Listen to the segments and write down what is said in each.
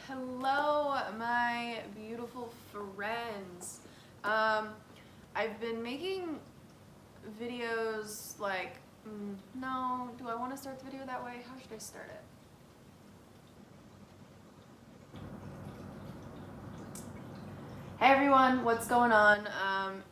Hello, my beautiful friends. I've been making videos like, no, do I want to start the video that way? How should I start it? Hey everyone, what's going on?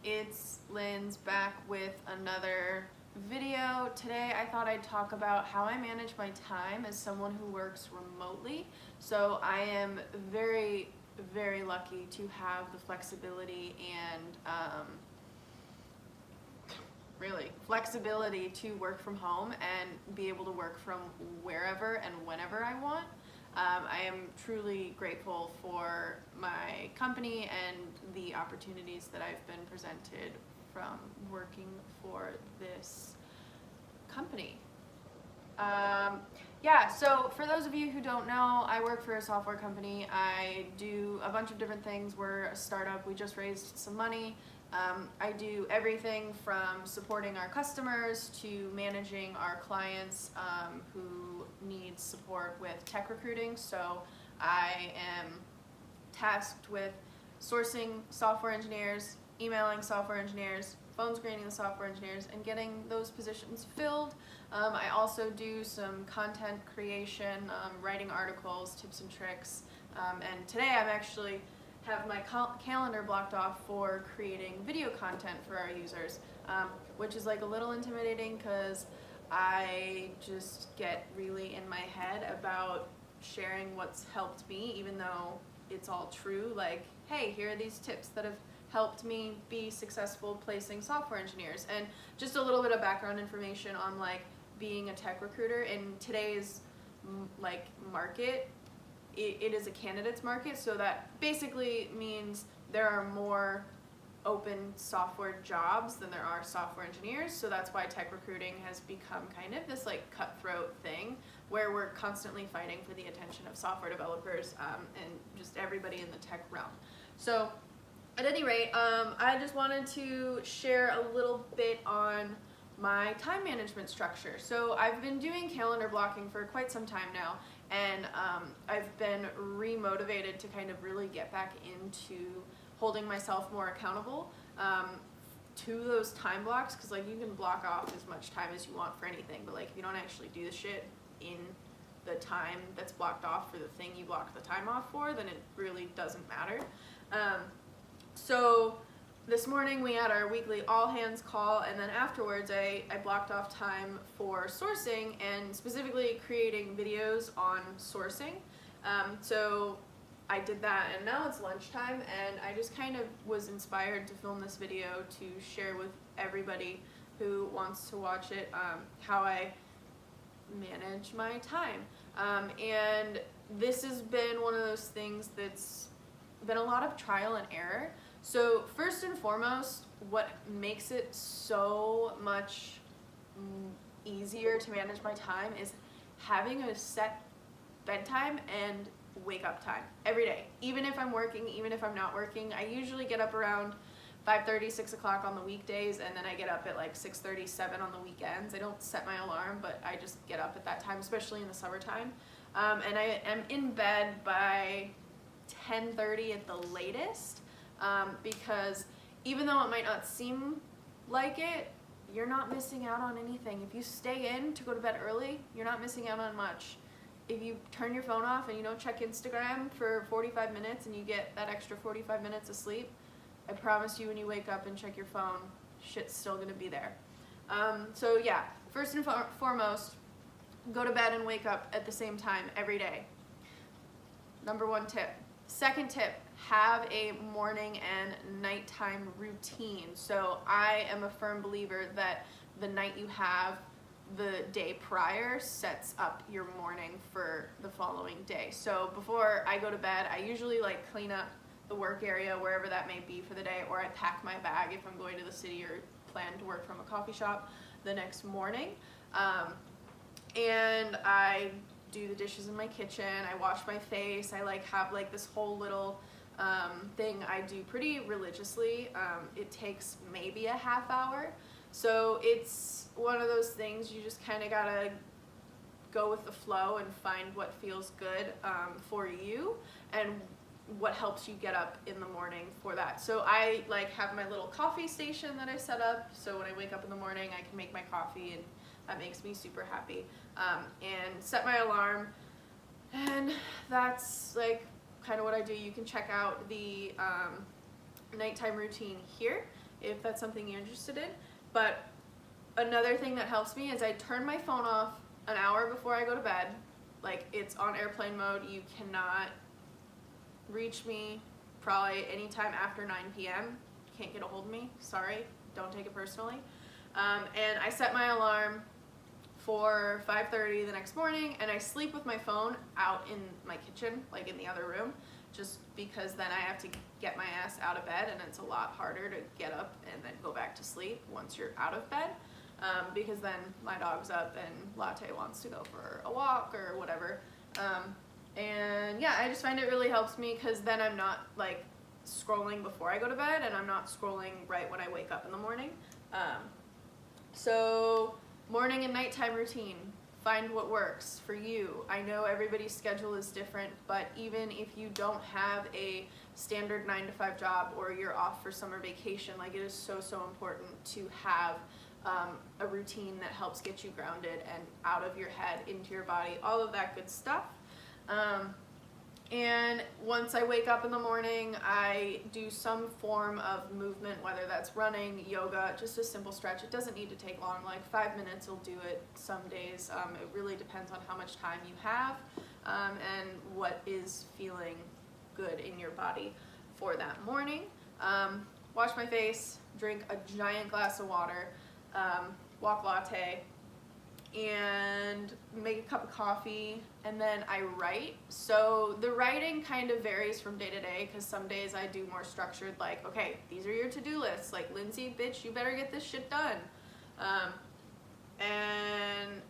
It's Linds back with another video. Today I thought I'd talk about how I manage my time as someone who works remotely. So I am very, very lucky to have the flexibility and really flexibility to work from home and be able to work from wherever and whenever I want. I am truly grateful for my company and the opportunities that I've been presented from working for this company. Yeah, so for those of you who don't know, I work for a software company. I do a bunch of different things. We're a startup. We just raised some money. I do everything from supporting our customers to managing our clients who need support with tech recruiting. So I am tasked with sourcing software engineers, emailing software engineers, phone screening the software engineers, and getting those positions filled. I also do some content creation, writing articles, tips and tricks, and today I'm actually have my calendar blocked off for creating video content for our users, which is like a little intimidating because I just get really in my head about sharing what's helped me, even though it's all true. Like, hey, here are these tips that have helped me be successful placing software engineers, and just a little bit of background information on like being a tech recruiter in today's like market. It is a candidates market, so that basically means there are more open software jobs than there are software engineers. So that's why tech recruiting has become kind of this like cutthroat thing where we're constantly fighting for the attention of software developers and just everybody in the tech realm. So at any rate, I just wanted to share a little bit on my time management structure. So I've been doing calendar blocking for quite some time now, and I've been re-motivated to kind of really get back into holding myself more accountable to those time blocks, because like you can block off as much time as you want for anything, but like if you don't actually do the shit in the time that's blocked off for the thing you blocked the time off for, then it really doesn't matter. So this morning we had our weekly all hands call, and then afterwards I blocked off time for sourcing and specifically creating videos on sourcing. So I did that, and now it's lunchtime, and I just kind of was inspired to film this video to share with everybody who wants to watch it how I manage my time. And this has been one of those things that's been a lot of trial and error. So first and foremost, what makes it so much easier to manage my time is having a set bedtime and wake up time every day. Even if I'm working, even if I'm not working, I usually get up around 5:30, 6 o'clock on the weekdays, and then I get up at like 6:30, 7 on the weekends. I don't set my alarm, but I just get up at that time, especially in the summertime. And I am in bed by 10:30 at the latest. Because even though it might not seem like it, you're not missing out on anything. If you stay in to go to bed early, you're not missing out on much. If you turn your phone off and you don't check Instagram for 45 minutes and you get that extra 45 minutes of sleep, I promise you when you wake up and check your phone, shit's still gonna be there. So yeah, first and foremost, go to bed and wake up at the same time every day. Number one tip. Second tip, have a morning and nighttime routine. So I am a firm believer that the night you have the day prior sets up your morning for the following day. So before I go to bed, I usually like clean up the work area, wherever that may be for the day, or I pack my bag if I'm going to the city or plan to work from a coffee shop the next morning. And I do the dishes in my kitchen, I wash my face, I like have like this whole little thing I do pretty religiously. It takes maybe a half hour, so it's one of those things you just kind of gotta go with the flow and find what feels good for you and what helps you get up in the morning for that. So I like have my little coffee station that I set up, so when I wake up in the morning I can make my coffee, and that makes me super happy, and set my alarm, and that's like kind of what I do. You can check out the nighttime routine here if that's something you're interested in. But another thing that helps me is I turn my phone off an hour before I go to bed. Like, it's on airplane mode. You cannot reach me probably anytime after 9 p.m. Can't get a hold of me. Sorry, don't take it personally. And I set my alarm for 5:30 the next morning, and I sleep with my phone out in my kitchen, like in the other room, just because then I have to get my ass out of bed, and it's a lot harder to get up and then go back to sleep once you're out of bed, because then my dog's up and Latte wants to go for a walk or whatever. And yeah, I just find it really helps me because then I'm not like scrolling before I go to bed, and I'm not scrolling right when I wake up in the morning. So morning and nighttime routine, find what works for you. I know everybody's schedule is different, but even if you don't have a standard 9-to-5 job or you're off for summer vacation, like, it is so important to have a routine that helps get you grounded and out of your head into your body, all of that good stuff. And once I wake up in the morning, I do some form of movement, whether that's running, yoga, just a simple stretch. It doesn't need to take long, like 5 minutes will do it some days. It really depends on how much time you have and what is feeling good in your body for that morning. Wash my face, drink a giant glass of water, walk latte, and make a cup of coffee, and then I write. So the writing kind of varies from day to day, because some days I do more structured, like, okay, these are your to-do lists, like, Lindsay, bitch, you better get this shit done. And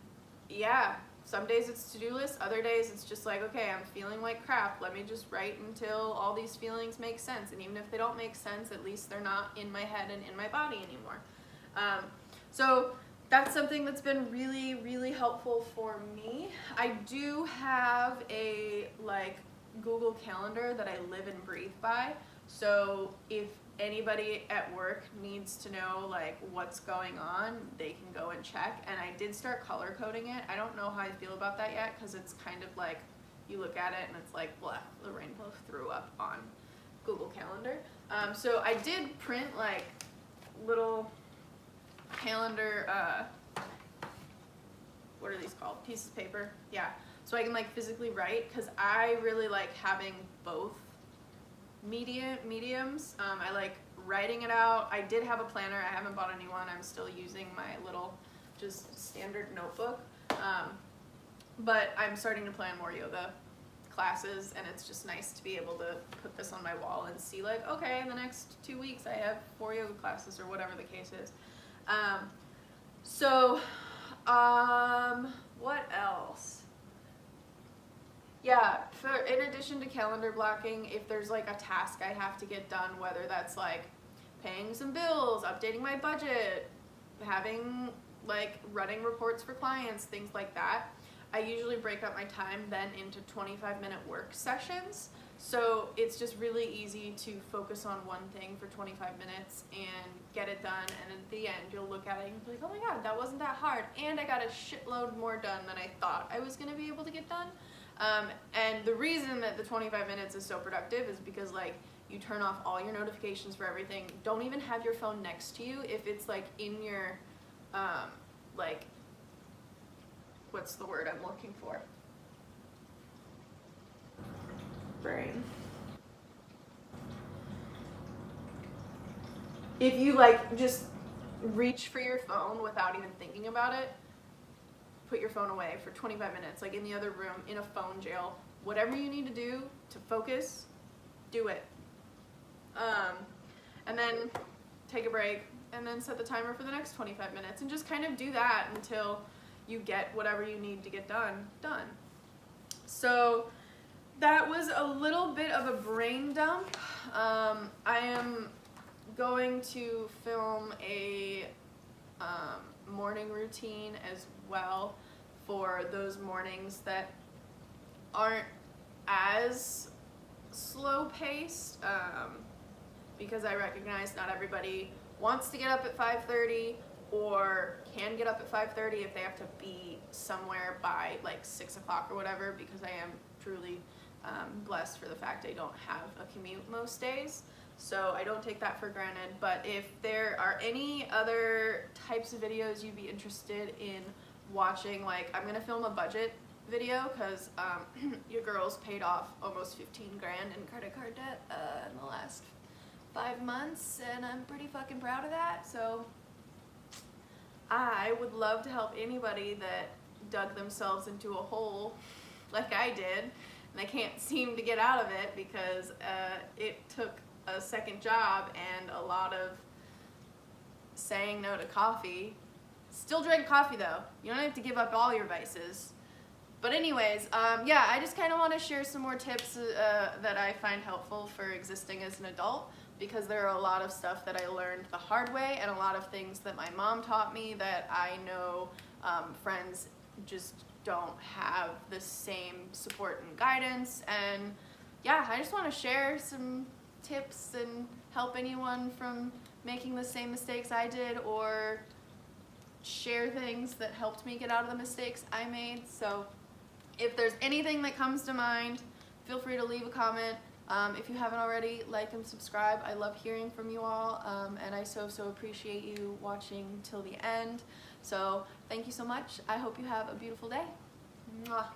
yeah, some days it's to-do lists, other days it's just like, okay, I'm feeling like crap, let me just write until all these feelings make sense, and even if they don't make sense, at least they're not in my head and in my body anymore. So that's something that's been really helpful for me. I do have a like Google Calendar that I live and breathe by. So if anybody at work needs to know like what's going on, they can go and check. And I did start color coding it. I don't know how I feel about that yet, because it's kind of like you look at it and it's like, blah, the rainbow threw up on Google Calendar. So I did print like little calendar, what are these called? Pieces of paper. Yeah. So I can like physically write, because I really like having both mediums. I like writing it out. I did have a planner. I haven't bought a new one. I'm still using my little just standard notebook. But I'm starting to plan more yoga classes, and it's just nice to be able to put this on my wall and see like, okay, in the next 2 weeks I have 4 yoga classes or whatever the case is. What else? Yeah, in addition to calendar blocking, if there's like a task I have to get done, whether that's like paying some bills, updating my budget, having like running reports for clients, things like that, I usually break up my time then into 25-minute work sessions. So it's just really easy to focus on one thing for 25 minutes and get it done, and at the end you'll look at it and be like, oh my god, that wasn't that hard, and I got a shitload more done than I thought I was going to be able to get done. And the reason that the 25 minutes is so productive is because like you turn off all your notifications for everything. Don't even have your phone next to you if it's like in your like, what's the word I'm looking for? Brain. If you like just reach for your phone without even thinking about it, put your phone away for 25 minutes, like in the other room, in a phone jail, whatever you need to do to focus, do it. And then take a break, and then set the timer for the next 25 minutes, and just kind of do that until you get whatever you need to get done. So that was a little bit of a brain dump. I am going to film a morning routine as well for those mornings that aren't as slow paced, because I recognize not everybody wants to get up at 5:30 or can get up at 5:30 if they have to be somewhere by like 6 o'clock or whatever, because I am truly blessed for the fact I don't have a commute most days. So I don't take that for granted. But if there are any other types of videos you'd be interested in watching, like I'm gonna film a budget video because your girl's paid off almost 15 grand in credit card debt in the last 5 months, and I'm pretty fucking proud of that. So I would love to help anybody that dug themselves into a hole like I did and they can't seem to get out of it because it took a second job and a lot of saying no to coffee. Still drink coffee though. You don't have to give up all your vices. But anyways, yeah, I just kind of want to share some more tips that I find helpful for existing as an adult, because there are a lot of stuff that I learned the hard way and a lot of things that my mom taught me that I know friends just don't have the same support and guidance. And yeah, I just want to share some tips and help anyone from making the same mistakes I did, or share things that helped me get out of the mistakes I made. So if there's anything that comes to mind, feel free to leave a comment. If you haven't already, like and subscribe. I love hearing from you all, and I so appreciate you watching till the end. So thank you so much. I hope you have a beautiful day. Mwah.